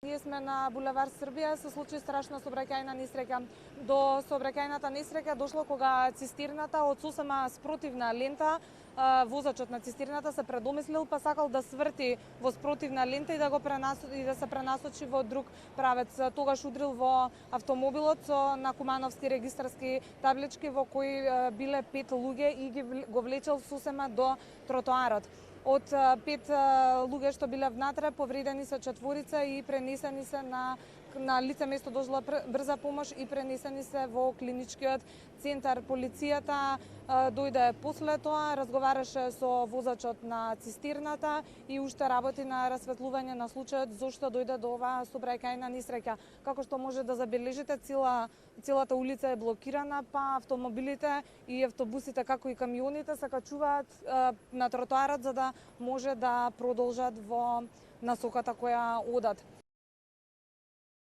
Ние сме на булевар Србија, се случи страшна сообраќајна несреќа. До сообраќајната несреќа дошло кога цистерната од сосема спротивна лента, возачот на цистерната се предомислил па сакал да сврти во спротивна лента и да се пренасочи во друг правец. Тогаш удрил во автомобилот со на кумановски регистарски таблички во кои биле 5 луѓе и го влечел сосема до тротоарот. Од 5 луѓе што биле внатре, повредени се 4 и пренесени се на лице место дошла брза помош и пренесени се во клиничкиот центар. Полицијата дојде после тоа, разговараше со возачот на цистерната и уште работи на расветлување на случајот зошто дојде до оваа сообраќајна несреќа. Како што може да забележите, целата улица е блокирана, па автомобилите и автобусите, како и камионите, се качуваат на тротоарот за да може да продолжат во насоката која одат.